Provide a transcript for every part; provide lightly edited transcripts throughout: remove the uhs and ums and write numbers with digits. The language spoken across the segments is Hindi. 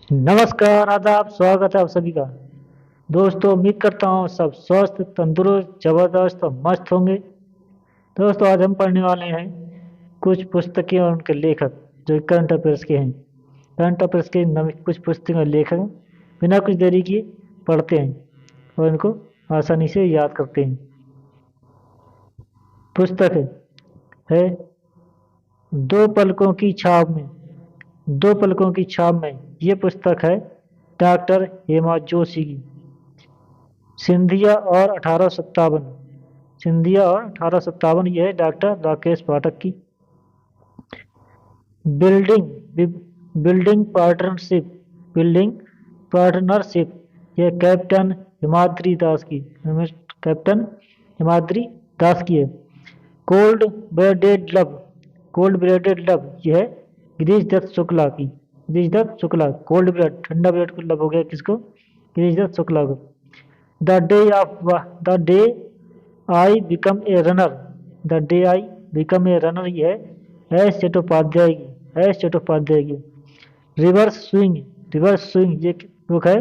नमस्कार, आदाब, स्वागत है आप सभी का। दोस्तों, उम्मीद करता हूँ सब स्वस्थ, तंदुरुस्त, जबरदस्त और मस्त होंगे। दोस्तों, आज हम पढ़ने वाले हैं कुछ पुस्तकें और उनके लेखक जो करंट अफेयर्स के हैं। करंट अफेयर्स के नवी कुछ पुस्तकें और लेखक बिना कुछ देरी किए पढ़ते हैं और इनको आसानी से याद करते हैं। पुस्तक है दो पलकों की छाप में। दो पलकों की छाप में ये पुस्तक है डॉक्टर हेमा जोशी की। सिंधिया और 1857। सिंधिया और 1857 यह है डॉक्टर राकेश पाठक की। Building building partnership. Building partnership यह कैप्टन हिमाद्री दास की। कैप्टन हिमाद्री दास की है। Cold blooded love. Cold blooded love यह है गिरीश दत्त शुक्ला की। गिरीश दत्त शुक्ला। कोल्ड ब्लड ठंडा ब्लड को लव हो गया किसको? गिरीश दत्त शुक्ला को। The day of the day I become a runner. The day I become a runner ये है एस चट्टोपाध्याय की। एस चट्टोपाध्याय की। Reverse swing. रिवर्स स्विंग ये बुक है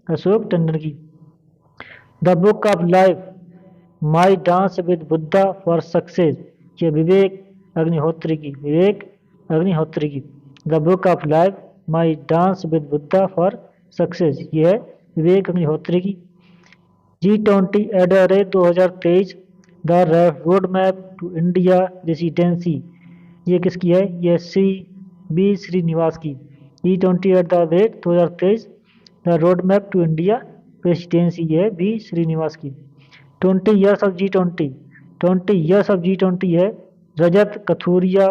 अशोक टंडन की। The book of life my dance with Buddha for success ये विवेक अग्निहोत्री की। विवेक अग्निहोत्री की। The book of life my dance with Buddha for success ये है विवेक अग्निहोत्री की। G20 एडरे 2023 the road map to India residency ये किसकी है? ये श्रीनिवास की। G20 at the rate 2023 the road map to India residency ये है श्रीनिवास की। 20 years of G20। 20 years of G20 है रजत कथुरिया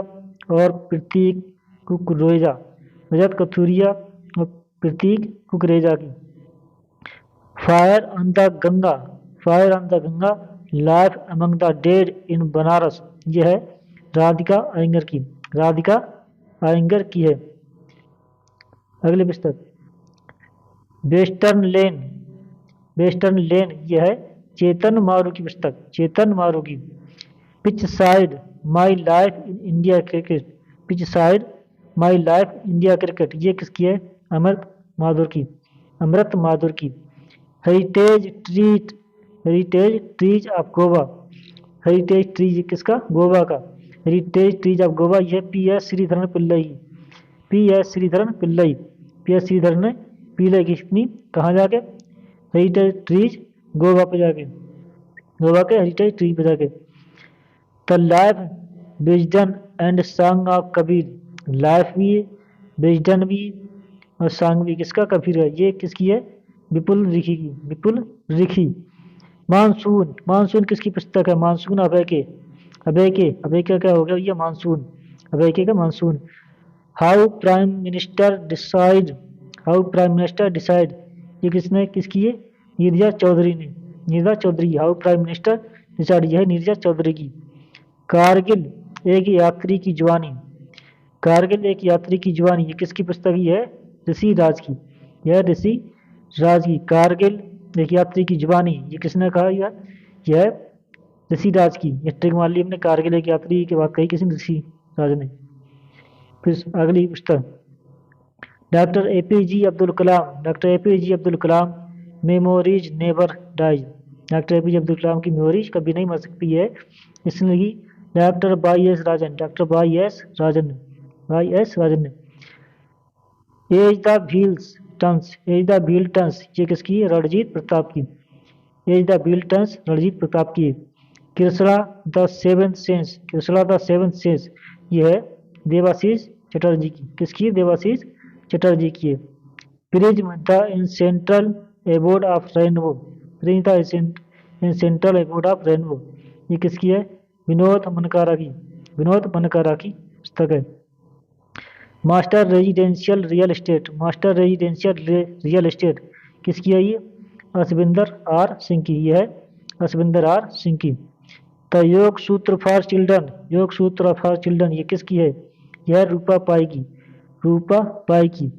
और प्रतीक कुकरेजा। रजत कथुरिया और प्रतीक कुकरेजा की। Fire on the Ganga. Fire on the Ganga life among the dead in Banaras यह है राधिका अयंगर की। राधिका अयंगर की है। अगली पुस्तक वेस्टर्न लेन। वेस्टर्न लेन यह है चेतन मारू की पुस्तक। चेतन मारू की। Pitch side my life in India cricket. Pitch side my life India cricket ये किसकी है? अमृत माथुर की। अमृत माथुर की। Heritage treat. Heritage trees of Goa. Heritage trees किसका? गोवा का। हेरिटेज ट्रीज ऑफ गोवा यह P.S. श्रीधरन पिल्लई की। P.S. श्रीधरन पिल्लई। P.S. श्रीधरन ने पिल्लई की अपनी कहाँ जाके? हेरिटेज ट्रीज गोवा पे जाके। गोवा के हेरिटेज ट्रीज पे जाके। The life Wisden and song of Kabir. Life भी विजडन भी और सॉन्ग भी किसका? कबीर है। ये किसकी है? विपुल रिखी की। विपुल रिखी। मानसून। मानसून किसकी पुस्तक है? मानसून अभय के। अभय के। अभय का क्या हो गया? ये मानसून। अभय के का monsoon. How prime minister decide. How prime minister decide ये किसने किसकी है? नीरजा चौधरी ने। Neerja Chaudhary. How prime minister decide यह है नीरजा चौधरी की। कारगिल एक यात्री की जुबानी। कारगिल एक यात्री की जुबानी ये किसकी पुस्तक है? ऋषि राज की। यह ऋषि राज की। कारगिल एक यात्री की जुबानी ये किसने कहा? यह ऋषि राज की। ये ट्रिक मान ली हमने। कारगिल एक यात्री की बात कही किसने? ऋषि राज ने। फिर अगली पुस्तक doctor APJ Abdul Kalam. Doctor APJ Abdul Kalam memories never dies. Doctor APJ Abdul Kalam की मेमोरीज कभी नहीं मर सकती है इसने लिखी। Doctor Y.S. राजन। Doctor Y.S. राजन। Y.S. राजन ने। As the wheels turns. As the wheel turns ये किसकी है? रणजीत प्रताप की। As the wheel turns Ranjit Pratap की है। Krishna the seventh sense. Krishna the seventh sense ये है देवाशीष चटर्जी की। किसकी? देवाशीष चटर्जी की है। Prism the in central abode of rainbow. Prism the in central abode of rainbow ये किसकी है? विनोद मनकारा की। विनोद मनकारा की पुस्तक है। Master residential real estate. Master residential real estate किसकी है? ये असविंदर आर सिंह की। यह है असविंदर आर सिंह की। द योग सूत्र फॉर चिल्ड्रन। योग सूत्र फॉर चिल्ड्रन ये किसकी है? यह रूपा पाई की। रूपा पाई की।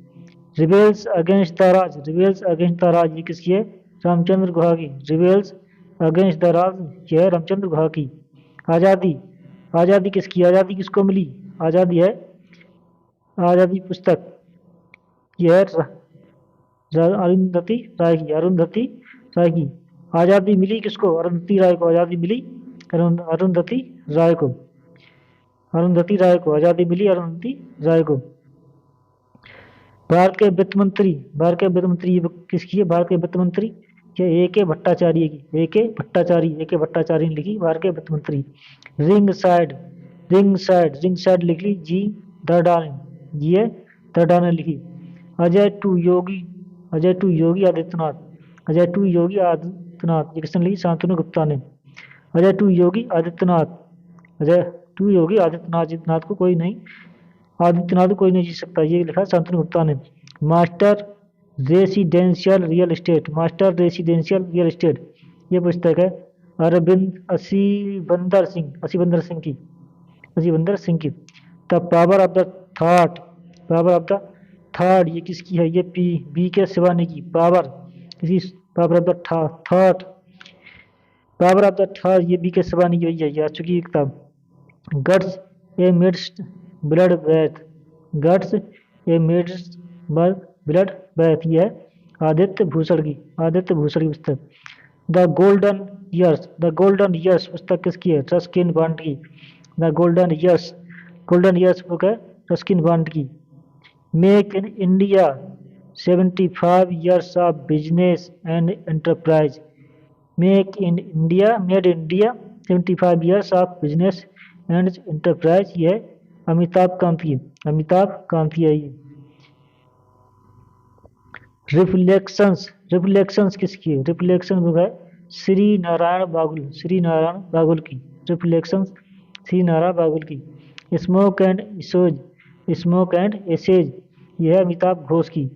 Rebels against the Raj. Rebels against the Raj ये किसकी है? रामचंद्र गुहा की। रिबेल्स अगेंस्ट द राज यह है रामचंद्र गुहा की। आज़ादी। आज़ादी किसकी? आज़ादी किसको मिली? आज़ादी है आज़ादी पुस्तक यह अरुंधति राय की, अरुंधति राय की। आज़ादी मिली किसको? अरुंधति राय को आज़ादी मिली, अरुंधति राय को, अरुंधति राय को आज़ादी मिली, अरुंधति राय को। भारत के वित्त मंत्री, भारत के वित्त मंत्री ये किसकी है? भारत के वित्त मंत्री ये A.K. भट्टाचार्य की, A.K. भट्टाचार्य, A.K. भट्टाचार्य ने लिखी भारत के वित्त मंत्री। Ring side, ring side, ring side लिख ली जी दर्डा ने, जी है दर्डा ने लिखी। Ajay to Yogi, Ajay to Yogi Adityanath, Ajay to Yogi Adityanath ये किसने लिखी? शांतनु गुप्ता ने। अजय टू योगी आदित्यनाथ, अजय टू योगी आदित्यनाथ, आदित्यनाथ को कोई नहीं, आदित्यनाथ को कोई नहीं जीत सकता, ये लिखा शांतनु गुप्ता ने। Master residential real estate, master residential real estate ये पुस्तक है अरविंद असीबंदर सिंह, असीबंदर सिंह की, असीबंदर सिंह की। The power of the thought, power of the thought ये किसकी है? ये बी के शिवानी की। पावर किसी, power of the thought, power of the thought ये बी के शिवानी की है, ये आ चुकी है किताब। गट्स ए मिड्स ब्लड बैथ, गट्स ए मिड्स ब्लड बैथ ये है आदित्य भूषण की, आदित्य भूषण की पुस्तक। The golden years, the golden years पुस्तक किसकी है? रस्किन बॉन्ड की। The golden years, golden years book है रस्किन बॉन्ड की। Make in India 75 years of business and enterprise, make in India, made India 75 years of business and enterprise ये है अमिताभ कांति, अमिताभ कांति है ये। रिफ्लेक्शंस, रिफ्लेक्शंस किसकी है? रिफ्लेक्शन बुक है श्री नारायण बागुल, श्री नारायण बागुल की। रिफ्लेक्शंस श्री नारायण बागुल की। Smoke and ashes, smoke and ashes यह है अमिताभ घोष की,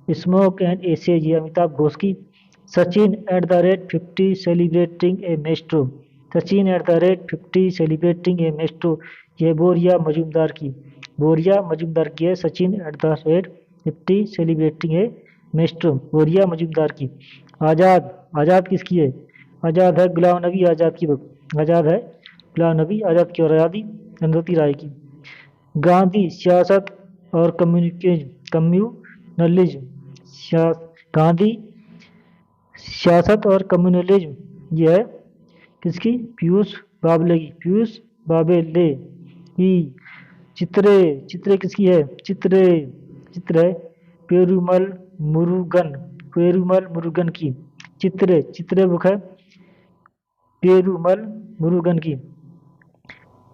स्मोक एंड एसेज ये अमिताभ घोष की। Sachin eight the rate 50 celebrating A maestro, Sachin eight the rate 50 celebrating A maestro यह बोरिया मजूमदार की, बोरिया मजूमदार की है Sachin eight the rate 50 celebrating A maestro, बोरिया मजूमदार की। आज़ाद, आज़ाद किसकी है? आज़ाद है गुलाम नबी आज़ाद की बुक, आज़ाद है गुलाम नबी आज़ाद की और आज़ादी अरुंधति राय की। गांधी सियासत और कम्युनलिज्म, गांधी सियासत और कम्युनलिज्म यह है किसकी? पीयूष बाबले की, पीयूष बाबेले की। चित्रे, चित्रे किसकी है? चित्रे, चित्र है पेरुमल मुरुगन, पेरुमल मुरुगन की। चित्रे, चित्रे बुक है पेरुमल मुरुगन की।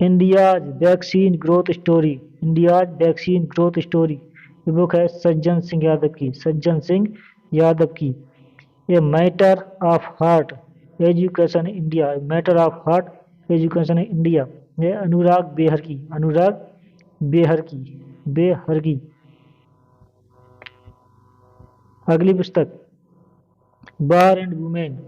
India's vaccine growth story, India's vaccine growth story ये बुक है सज्जन सिंह यादव की, सज्जन सिंह यादव की। A matter of heart education India, matter of heart education India ये अनुराग बेहर की, अनुराग बेहर की, बेहर की। अगली पुस्तक बार एंड वुमेन,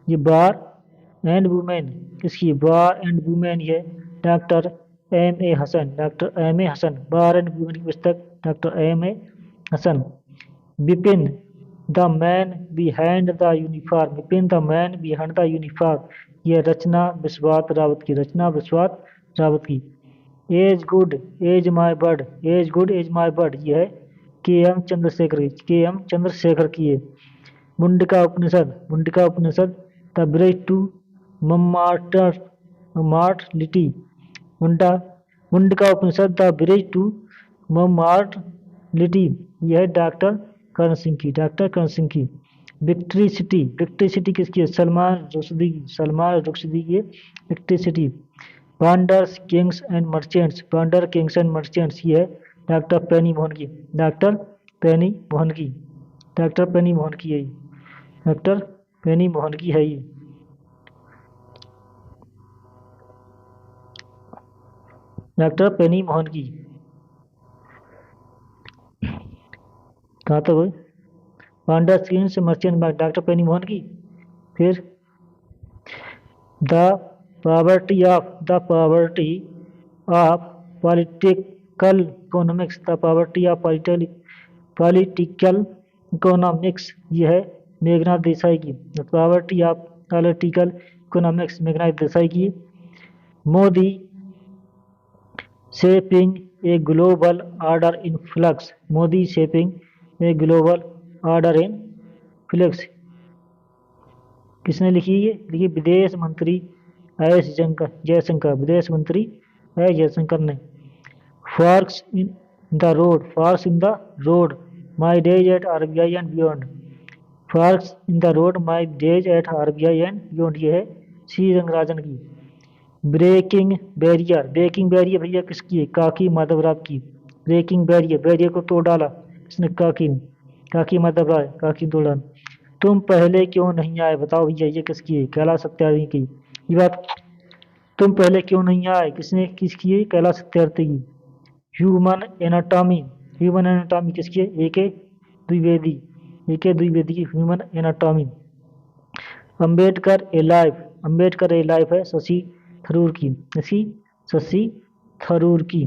ये बार एंड वुमेन किसकी? बार एंड वुमेन ये doctor M.A. Hasan, doctor M.A. Hasan. Bar and women की पुस्तक doctor M.A. Hasan. Vipin the man behind the uniform, Vipin the man behind the uniform ये रचना विश्वास रावत की, रचना विश्वास रावत की। As good as my bird, as good as my bird ये है K.M. चंद्रशेखर की, K.M. चंद्रशेखर की है। Mundaka Upanishad, Mundaka Upanishad the bridge to mortality, Mundka Upanishad the bridge to mortality यह है डॉक्टर कर्ण सिंह की, डॉक्टर कर्ण सिंह की। विक्ट्री सिटी, विक्ट्री सिटी किसकी है? सलमान रुश्दी की, सलमान रुश्दी की victory city. Banders kings and merchants, bander kings and merchants ये है डॉक्टर पेनी मोहन की, डॉक्टर पेनी मोहन की, डॉक्टर पेनी मोहन की है ये, डॉक्टर पेनी मोहन की है ये। डॉक्टर पेनी मोहन की कहाँ तक हुई? पांडा स्क्रीन से मर्चेंट बैंक डॉक्टर पेनी मोहन की। फिर the poverty of political economics, the poverty of political economics ये है मेघनाथ देसाई की, the poverty of political economics Meghnad Desai की। Modi shaping a global order in flux, Modi shaping a global order in flux किसने लिखी है? लिखी विदेश मंत्री एस जयशंकर, विदेश मंत्री एस जयशंकर ने। Forks in the road, forks in the road, my days at RBI and beyond. Forks in the road, my days at RBI and beyond, ये है सी रंगराजन की। ब्रेकिंग बैरियर, ब्रेकिंग बैरियर भैया किसकी है? काकी माधवराव की। ब्रेकिंग बैरियर, बैरियर को तोड़ डाला इसने काकी ने, काकी माधवराव, काकी तोड़ डाला। तुम पहले क्यों नहीं आए, बताओ भैया ये किसकी है? कैलाश सत्यार्थी की ये बात। तुम पहले क्यों नहीं आए किसने किसकी है? कैलाश सत्यार्थी की। ह्यूमन एनाटॉमी, ह्यूमन एनाटॉमी किसकी है? ए.के. द्विवेदी, ए.के. द्विवेदी की ह्यूमन एनाटॉमी। अंबेडकर ए लाइफ, अंबेडकर ए लाइफ है शशि थरूर की, शशि थरूर की।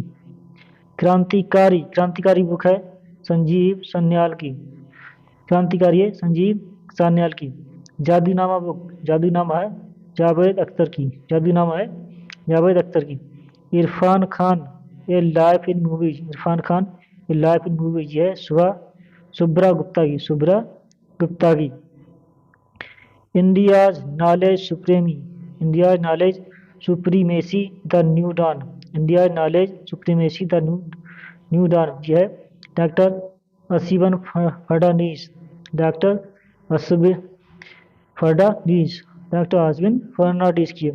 क्रांतिकारी, क्रांतिकारी बुक है संजीव सान्याल की, क्रांतिकारी है संजीव सान्याल की। जादूनामा बुक, जादूनामा है जावेद अख्तर की, जादूनामा है जावेद अख्तर की। Irrfan Khan a life in movies, Irrfan Khan a life in movies है शुभ्रा गुप्ता की, शुभ्रा गुप्ता की। India's knowledge supremacy, India's knowledge supremacy the new dawn, India's knowledge supremacy the new dawn, यह है doctor Ashwin Phadnis, doctor Ashwin Phadnis, doctor Ashwin Phadnis की।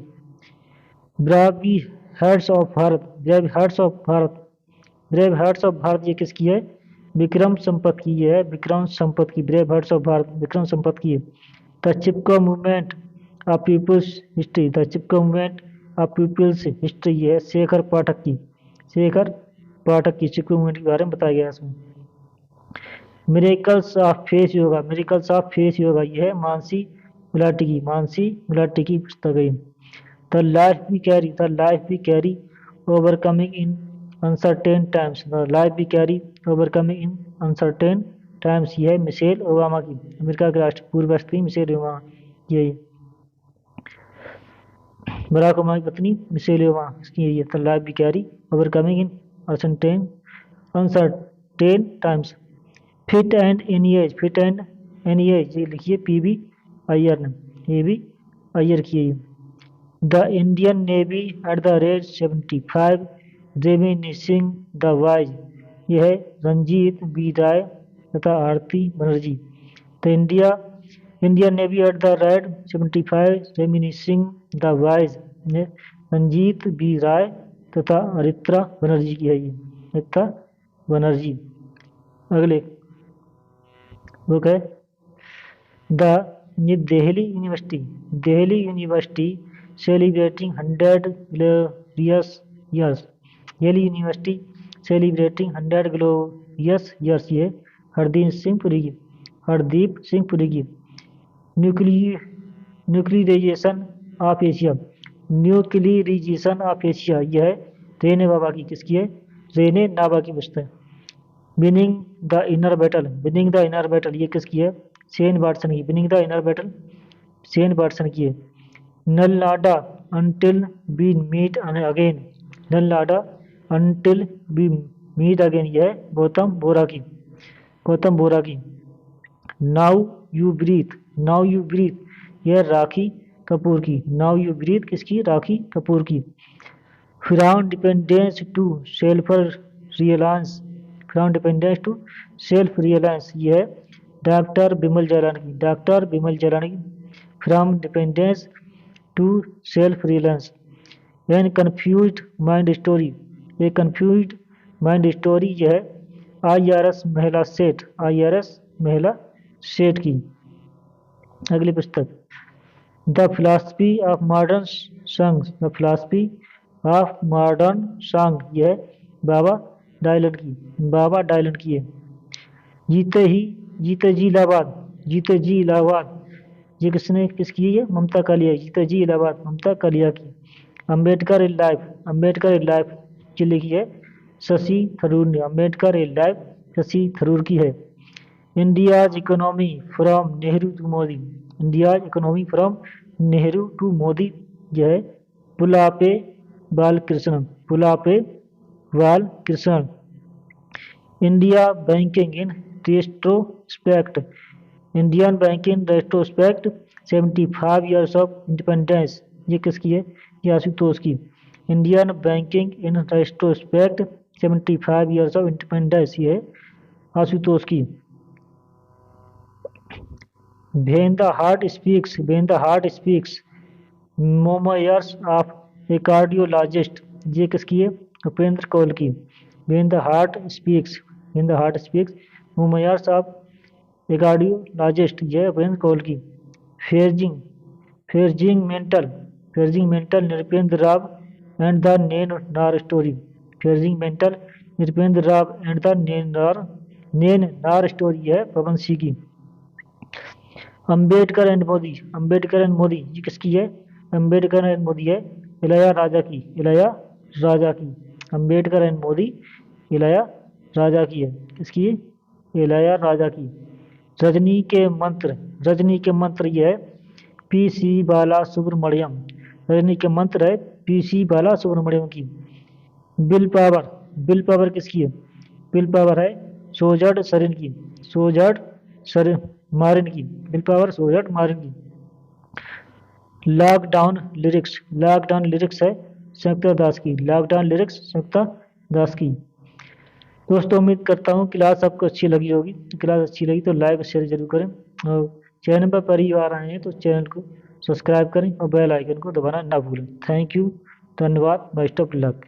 Brave hearts of Bharat, brave hearts of Bharat, brave hearts of Bharat ये किसकी है? विक्रम संपत की है, विक्रम संपत की। Brave hearts of Bharat Vikram Sampath की है। The Chipko movement of people's history, the Chipko movement of people's history ये है शेखर पाठक की, शेखर पाठक की। चिपको मूवमेंट के बारे में बताया गया है इसमें। Miracles of face yoga, miracles of face yoga ये है मानसी गुलाटी की, मानसी गुलाटी की पुस्तक है। The life we carry, the life we carry overcoming in uncertain times, the life we carry overcoming in uncertain times ये है मिशेल ओबामा की, अमेरिका के पूर्व राष्ट्रपति मिशेल ओबामा ये बराक ओबामा की पत्नी मिशेल ओबामा इसकी ये the life we carry overcoming in uncertain times. Fit and any age, fit and any age ये लिखिए पीबी अय्यर ने, ये भी अय्यर की है। The Indian navy at the rate 75 reminiscing the voyage ये है रंजीत बी राय तथा Aarti Banerjee. The Indian navy at the rate 75 reminiscing the voyage ने रंजीत बी राय तथा अरित्रा बनर्जी की है ये, अरित्रा बनर्जी। अगले बुक है ये Delhi university, Delhi university celebrating 100 glorious years, Delhi university celebrating 100 glorious years ये हरदीप सिंह पुरी की, हरदीप सिंह पुरी की। Nuclearization of Asia, nuclearization of Asia यह है रेने बाबा की, किसकी है? रेने नाबा की पुस्तक। Winning the inner battle, winning the inner battle ये किसकी है? शेन वाटसन की, winning the inner battle Shane Watson की है। Nalanda until we meet again, Nalanda until we meet again यह है गौतम बोरा की, गौतम बोरा की। Now you breathe, now you breathe यह राखी कपूर की, नाउ यू ब्रीथ किसकी? राखी कपूर की। From dependence to self reliance, from dependence to self reliance ये है डॉक्टर बिमल जालानी की, डॉक्टर बिमल जालानी की। From dependence to self reliance. An confused mind story, ये कन्फ्यूज्ड माइंड स्टोरी यह है IRS महिला सेठ, IRS महिला सेठ की। अगली पुस्तक the philosophy of modern song, the philosophy of modern song यह है बाबा डायलन की, बाबा डायलन की है। जीते जी इलाहाबाद, जीते जी इलाहाबाद ये किसने किसकी है? ममता कालिया, जीते जी इलाहाबाद ममता कालिया की। Ambedkar in life, Ambedkar in life की लिखी है शशि थरूर ने, अम्बेडकर इन लाइफ शशि थरूर की है। India's economy from Nehru to Modi, India's economy from Nehru to Modi यह है Pulapre Balakrishnan, Pulapre Balakrishnan. India banking in retrospect, Indian bank in retrospect 75 years of independence, ये किसकी है? ये आशुतोष की। Indian banking in retrospect 75 years of independence, ये है आशुतोष की। When the heart speaks memoirs of a cardiologist, ये किसकी है? उपेंद्र कौल की। When the heart speaks memoirs of a cardiologist, ये उपेंद्र कौल की। Facing facing mental Nripendra Rao and the नेन नार story, facing mental Nripendra Rao and the नेन नार स्टोरी है पवन सिंह की। अंबेडकर एंड मोदी, ये किसकी है? अंबेडकर एंड मोदी है इलैया राजा की। अंबेडकर एंड मोदी इलैया राजा की है, किसकी? इलैया राजा की। रजनी के मंत्र ये है पी.सी. बाला सुब्रमण्यम, रजनी के मंत्र है पी.सी. बाला सुब्रमण्यम की। बिल पावर किसकी है? बिल पावर है सोजर्ड सरिन की, मारिन की। बिल पावर सोजर्ड मारिन की। लॉकडाउन लिरिक्स है संयुक्ता दास की, लॉकडाउन लिरिक्स संयुक्ता दास की। दोस्तों उम्मीद करता हूँ क्लास आपको अच्छी लगी होगी। क्लास अच्छी लगी तो लाइक और शेयर जरूर करें, और चैनल पर पहली बार आए हैं तो चैनल को सब्सक्राइब करें और बेल आइकन को दबाना ना भूलें। थैंक यू, धन्यवाद, बेस्ट ऑफ लक।